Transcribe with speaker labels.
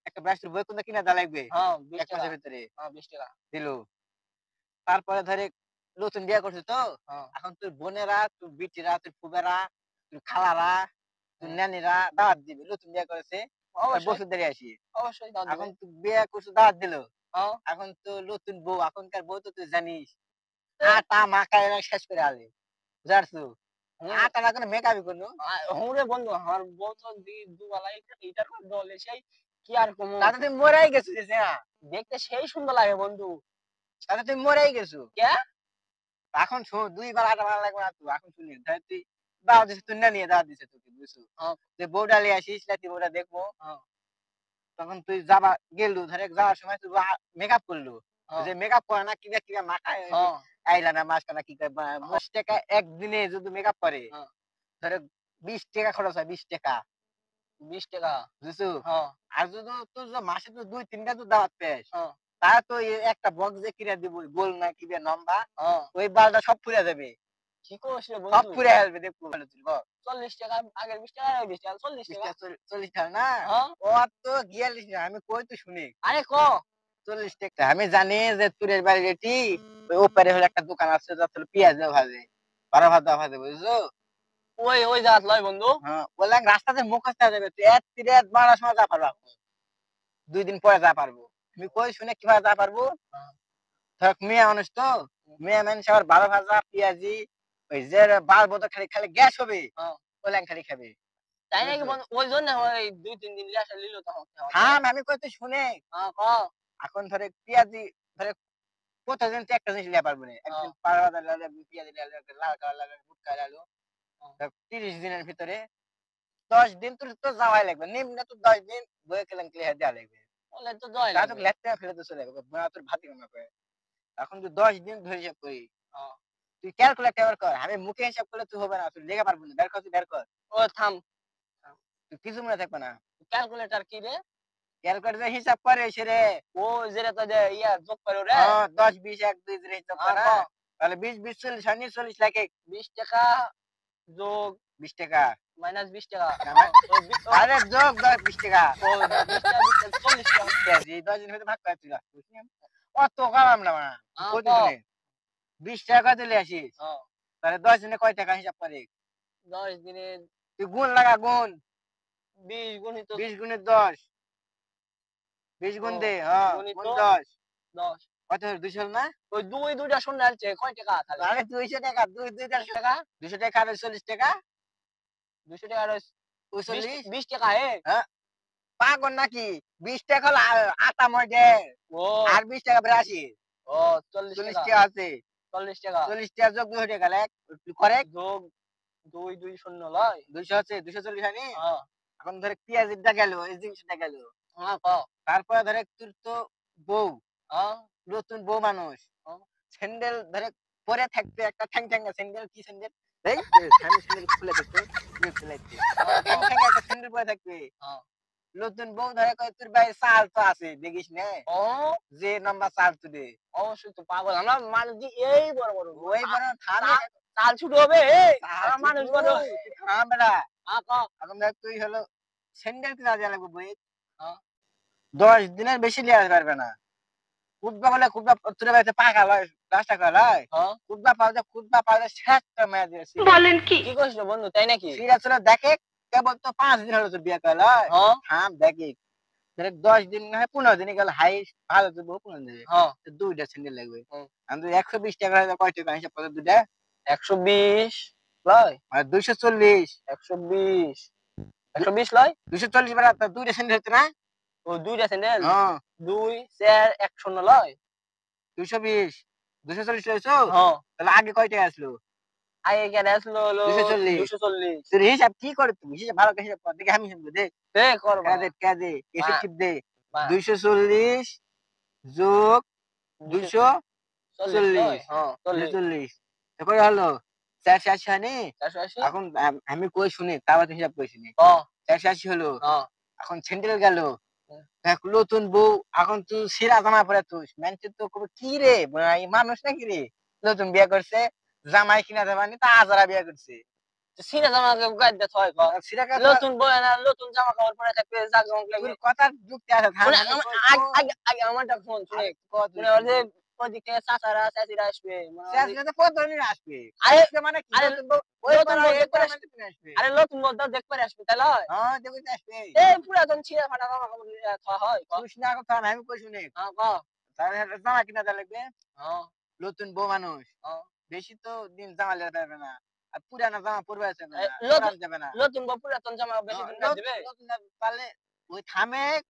Speaker 1: একটা ব্রাশের বই কোনটা কিনা দেওয়া লাগবে
Speaker 2: হ্যাঁ 20
Speaker 1: এক
Speaker 2: টাকা।
Speaker 1: মাসের ভিতরে
Speaker 2: হ্যাঁ 20 টাকা।
Speaker 1: দিল। তারপরে ধরে নতুন বিয়ে করছিস তো
Speaker 2: হ্যাঁ,
Speaker 1: এখন তোর বোনেরা তোর বিটিরা তোর ফুবেরা তোর খালারা তোর
Speaker 2: হ্যাঁ।
Speaker 1: নানিরা দাওয়াত দিবে নতুন বিয়ে করেছে
Speaker 2: অবশ্যই,
Speaker 1: বছর ধরে আসি
Speaker 2: অবশ্যই দাওয়াত দিবে।
Speaker 1: এখন তুই বিয়ে করছিস দাওয়াত দিল
Speaker 2: হ্যাঁ।
Speaker 1: এখন তো নতুন বউ এখনকার বউ তো তুই জানিস
Speaker 2: তে
Speaker 1: আটা মাখায় এরা শেষ করে আলে বুঝারছু
Speaker 2: হুম,
Speaker 1: আটা না কোনো মেকআপই কোনো
Speaker 2: হুঁরে বন্ধু আমার বউ তো দুবেলাই ইটার করে দলে সেই কি আর কমু
Speaker 1: তাতে তুই মরেই গেছিস হ্যাঁ
Speaker 2: দেখতে সেই সুন্দর লাগে বন্ধু।
Speaker 1: তাতে তুই মরেই গেছু
Speaker 2: কে?
Speaker 1: এখন শোন ২ বার আটা মারা লাগবে না তুই এখন শুনি ধর তুই দাওয়াত দিছিস তুই না নিয়ে দাওয়াত দিছে তোকে বুঝছু
Speaker 2: হ্যাঁ,
Speaker 1: যে বউটা লিয়ে আসিস লাতি বউটা দেখবো
Speaker 2: হ্যাঁ,
Speaker 1: তখন তুই যাবা গেলু ধরে যাওয়ার সময় তুই মেকআপ করলু
Speaker 2: হ্যাঁ,
Speaker 1: যে মেকআপ করে না কিবা কিবা মাথায়
Speaker 2: হ্যাঁ,
Speaker 1: আইলা না মাঝখানে কি করে ১০ টাকা একদিনে যদি মেকআপ করে
Speaker 2: হ্যাঁ,
Speaker 1: ধরে ২০ টাকা খরচ হয় ২০ টাকা
Speaker 2: 20 টাকা।
Speaker 1: বুঝছো
Speaker 2: হ্যাঁ,
Speaker 1: আর যদি তোর যে মাসে তো ২-৩টা তো দাওয়াত পেস
Speaker 2: হ্যাঁ,
Speaker 1: তা তো একটা বক্স যে কিনে দিব গোল না কিবা লম্বা
Speaker 2: হ্যাঁ।
Speaker 1: ওই বালটা সব পুড়ে যাবে
Speaker 2: কি করিস রে
Speaker 1: সব
Speaker 2: বন্ধু?
Speaker 1: পুড়ে আসবে দেখবো ভালো তুই বল
Speaker 2: 40 টাকা আগের 20 টাকা, আগের 20 টাকা, 40 টাকা।
Speaker 1: ৪০ টাকা না
Speaker 2: হ্যাঁ,
Speaker 1: ও তো ৪২ টাকা আমি কই তো শুনি
Speaker 2: আরে ক।
Speaker 1: ৪০ টাকা আমি জানি যে তুরের বাড়ি রেটি ওই ওপারে হলো একটা দোকান আছে যাতে পেঁয়াজ দেওয়া ভাজে বারো ভাজা ভাজে বুঝছো
Speaker 2: ওই জায়গাত লয় বন্ধু।
Speaker 1: হ্যাঁ বললাম রাস্তাতে মুখস্থ হয়ে যাবে তুই এক তিরাত বাড়ার সময় যা পারবো ২ দিন পরে যা পারবো আমি কই শুনে কিভাবে যা পারবো
Speaker 2: হ্যাঁ,
Speaker 1: ধর মেয়ে মানুষ তো মেয়ে মানুষ আবার বারো ভাজা পেঁয়াজি ওই যে বাল বোতল খালি খালি গ্যাস হবে
Speaker 2: হ্যাঁ।
Speaker 1: ওলাং খালি খাবে
Speaker 2: তাই নাকি
Speaker 1: বুঝছো
Speaker 2: বন্ধু? ওই জন্য ওই ২-৩ দিন রিহার্সাল নিল তখন আমাকে।
Speaker 1: থাম আমি কই তুই শুনে
Speaker 2: হ্যাঁ, ক।
Speaker 1: এখন ধরে পেঁয়াজি ধরে প্রতিদিন তো একটা জিনিস লিয়া পারবো না
Speaker 2: হ্যাঁ,
Speaker 1: একদিন বারো ভাজা লালে পেঁয়াজি লালে লাল কালার লালে ফুট কালার লালো
Speaker 2: হ্যাঁ।
Speaker 1: ৩০ দিনের ভিতরে ১০ দিন তোর তো যাওয়াই লাগবে নিম্ন তো 10 দিন বয়ে কেলেন ক্লিয়ার দেওয়া লাগবে
Speaker 2: বলে তো দয়
Speaker 1: তা তোকে
Speaker 2: লাগবে।
Speaker 1: লেটতে ফেলে তো চলে যাবে তোর ভাতি কামনা করে এখন তুই ১০ দিন ধরে হিসাব করি
Speaker 2: হ্যাঁ।
Speaker 1: তুই ক্যালকুলেট এবার কর আমি মুখে হিসাব করলে তুই হবে না তুই লেখা পারবি না বের কর তুই বের কর
Speaker 2: ও থাম।
Speaker 1: তুই কিছু মনে থাকবে না
Speaker 2: ক্যালকুলেটর কি রে?
Speaker 1: ক্যালকুলেট যে হিসাব করে সে রে
Speaker 2: ও যেটা তো যে ইয়া যোগ করে রে।
Speaker 1: হ্যাঁ ১০ ২০ ১ ২ ধরে হিসাব
Speaker 2: হ্যাঁ,
Speaker 1: কর
Speaker 2: ক।
Speaker 1: না তাহলে ২০ ২০ ৪০ হয় নি ৪০ লাগে
Speaker 2: 20 টাকা যোগ
Speaker 1: ২০ টাকা
Speaker 2: মাইনাস 20 টাকা।
Speaker 1: না না
Speaker 2: হ্যাঁ, ও
Speaker 1: আরে যোগ ১০ ২০ টাকা
Speaker 2: 20 টা 20 টা 40 টা।
Speaker 1: এই ১০ দিন হইতে ভাগ করে তুই অত কামাম না মা
Speaker 2: হ্যাঁ,
Speaker 1: কই
Speaker 2: ক।
Speaker 1: দিবি ২০ টাকা দিলে আসিস
Speaker 2: হ্যাঁ,
Speaker 1: তাহলে ১০ দিনে কয় টাকা হিসাব করে
Speaker 2: 10 দিনে
Speaker 1: তুই গুণ লাগা গুণ
Speaker 2: 20 গুণিত
Speaker 1: ২০ গুণে ১০ ২০
Speaker 2: ও
Speaker 1: গুণ দে হ্যাঁ
Speaker 2: গুণিত
Speaker 1: গুণ ১০
Speaker 2: 10।
Speaker 1: কত হলো ২০০ হলো না
Speaker 2: ওই 2টা শূন্য আছে কয় টাকা তাহলে?
Speaker 1: আরে ২০০ টাকা ২ ২
Speaker 2: টাকা
Speaker 1: ২০০ টাকা আর ৪০ টাকা
Speaker 2: 200 টাকা আর 20
Speaker 1: ৪০
Speaker 2: 20 টাকা
Speaker 1: হ্যাঁ পাগল নাকি ২০ টাকা হলো আটা ময়দে
Speaker 2: ও
Speaker 1: আর ২০ টাকা বেড়ে আসি
Speaker 2: ও 40
Speaker 1: ৪০
Speaker 2: টাকা
Speaker 1: টাকা আছে
Speaker 2: 40 টাকা
Speaker 1: ৪০ টাকা যোগ ২০০ টাকা লেখ করেক্ট
Speaker 2: যোগ 2 2 0 লয়।
Speaker 1: ২০০ আছে ২৪০ হয়নি
Speaker 2: হ্যাঁ,
Speaker 1: এখন ধরে পেঁয়াজেরটা গেল এই জিনিসটা গেল
Speaker 2: হ্যাঁ, ক।
Speaker 1: তারপরে ধরে তোর তো বউ
Speaker 2: হ্যাঁ,
Speaker 1: নতুন বউ মানুষ
Speaker 2: হ্যাঁ,
Speaker 1: স্যান্ডেল ধরে পরে থাকবে একটা ঠ্যাং ঠ্যাঙ্গা স্যান্ডেল কি স্যান্ডেল এই আমি স্যান্ডেল খুলে দেখতো ফেলাইতে
Speaker 2: হ্যাঁ, ক।
Speaker 1: ঠ্যাং ঠ্যাঙ্গা একটা স্যান্ডেল পরে থাকবে
Speaker 2: হ্যাঁ।
Speaker 1: নতুন বউ ধরে কয় তোর ভাই চাল তো আছে দেখিস না
Speaker 2: ও
Speaker 1: যে লম্বা চাল তুলে
Speaker 2: অবশ্যই তো পাগল। আমরা মানুষ যে এই বড় বড়
Speaker 1: ওই বড় থামে
Speaker 2: চাল ছোট হবে
Speaker 1: চাল
Speaker 2: আমরা মানুষ
Speaker 1: ছুটু
Speaker 2: বড়।
Speaker 1: তুই থাম বেড়া
Speaker 2: হ্যাঁ, ক।
Speaker 1: এখন দেখ তুই হলো স্যান্ডেল কিনা দেওয়া লাগবে বই
Speaker 2: হ্যাঁ,
Speaker 1: ১০ দিনের বেশি লিয়ে পারবে না কুদবা বলে কুদবা তোর বাড়িতে পাকা লয় রাস্তা করা লয়
Speaker 2: হ্যাঁ।
Speaker 1: কুদবা পাওয়া শেষ মেয়া দিয়েছি
Speaker 3: বলেন কি?
Speaker 2: কি করিস রে বন্ধু তাই নাকি?
Speaker 1: সিরিয়াস হলো দেখে কেবল তো ৫ দিন হলো তোর বিয়ে করা লয়
Speaker 2: হ্যাঁ,
Speaker 1: থাম দেখি ধরে ১০ দিন না হয় ১৫ দিনে গেল হাই ভালো তো বউ ১৫ দিনে
Speaker 2: হ্যাঁ,
Speaker 1: দুইটা স্যান্ডেল লাগবে
Speaker 2: হুম।
Speaker 1: আমি তো ১২০ টাকা হলে কয় টাকা হিসাব করে দুইটা
Speaker 2: 120 লয়।
Speaker 1: মানে ২৪০
Speaker 2: 120 120 লয়।
Speaker 1: ২৪০ বেড়া তো দুইটা স্যান্ডেল হচ্ছে না
Speaker 2: ও 2টা স্যান্ডেল
Speaker 1: হ্যাঁ
Speaker 2: 2 4 1 0 লয়।
Speaker 1: ২২০ ২৪০ লইছো
Speaker 2: হ্যাঁ,
Speaker 1: তাহলে আগে কয় টাকা আসলো
Speaker 2: আগে কেন আসলো হলো
Speaker 1: ২৪০
Speaker 2: 240।
Speaker 1: তোর হিসাব কি করে তুমি হিসাব ভালো করে হিসাব কর দেখি আমি হিসাব করি, দে
Speaker 2: দে কর বাড়া।
Speaker 1: কাজে এসে
Speaker 2: বাড়া,
Speaker 1: টিপ দে
Speaker 2: বাড়া।
Speaker 1: ২৪০ যোগ
Speaker 2: 240 লয়।
Speaker 1: ২৪০
Speaker 2: হ্যাঁ, 40
Speaker 1: ২৪০ তারপরে হলো ৪৮০ হয়নি
Speaker 2: 480।
Speaker 1: এখন আমি কই শুনি তারপর হিসাব করে শুনি
Speaker 2: ক।
Speaker 1: ৪৮০ হলো
Speaker 2: হ্যাঁ,
Speaker 1: এখন স্যান্ডেল গেল
Speaker 2: হুম।
Speaker 1: দেখ নতুন বউ এখন তুই সিরা জামা পরে তুই মানুষের তো কবে কি রে ভাই মানুষ নাকি রে নতুন বিয়ে করছে জামাই কিনা দেবানি তা আজারা বিয়ে করছে
Speaker 2: সিরা জামা গায়ে দিতে হয় ক
Speaker 1: সিরাকা
Speaker 2: নতুন বউ না নতুন জামা কাপড় পরে থাকবে জাগজমক
Speaker 1: তোর
Speaker 2: লাগবে
Speaker 1: কথার যুক্তি আছে থাম
Speaker 2: শুনে
Speaker 1: আমি
Speaker 2: আগে আগে আমারটা ফোন শুনে
Speaker 1: কত
Speaker 2: মনে হয় যে ওদিকে চাচারা চাচিরা আসবে মনে হয় যে
Speaker 1: শেষ কত দিন আসবে
Speaker 2: আরে
Speaker 1: আসবে মানে কি
Speaker 2: আরে
Speaker 1: নতুন বউ ওই
Speaker 2: নতুন
Speaker 1: পাড়া
Speaker 2: বউ
Speaker 1: এই
Speaker 2: দেখবে
Speaker 1: পাড়া মানে তুমি আসবে
Speaker 2: আরে নতুন বউ দেখবে আসবে তাই লয়
Speaker 1: হ্যাঁ দেখো আসবে
Speaker 2: এই পুরাতন ছিঁড়া ফাটা জামা কাপড় নিয়ে খাওয়া হয় ক
Speaker 1: তুই না কথা না আমি কই শুনে
Speaker 2: হ্যাঁ ক
Speaker 1: তাহলে একটা জামা কিনা দেওয়া লাগবে
Speaker 2: হ্যাঁ
Speaker 1: নতুন বউ মানুষ
Speaker 2: হ্যাঁ
Speaker 1: বেশি তো দিন জামা লেতে পারবে না আর পুরানা জামা পরবে আসবে না
Speaker 2: নতুন
Speaker 1: পরান যাবে না
Speaker 2: নতুন বউ পুরাতন জামা বেশি দিন গায়ে দিবে
Speaker 1: নতুন পারলে ওই থামে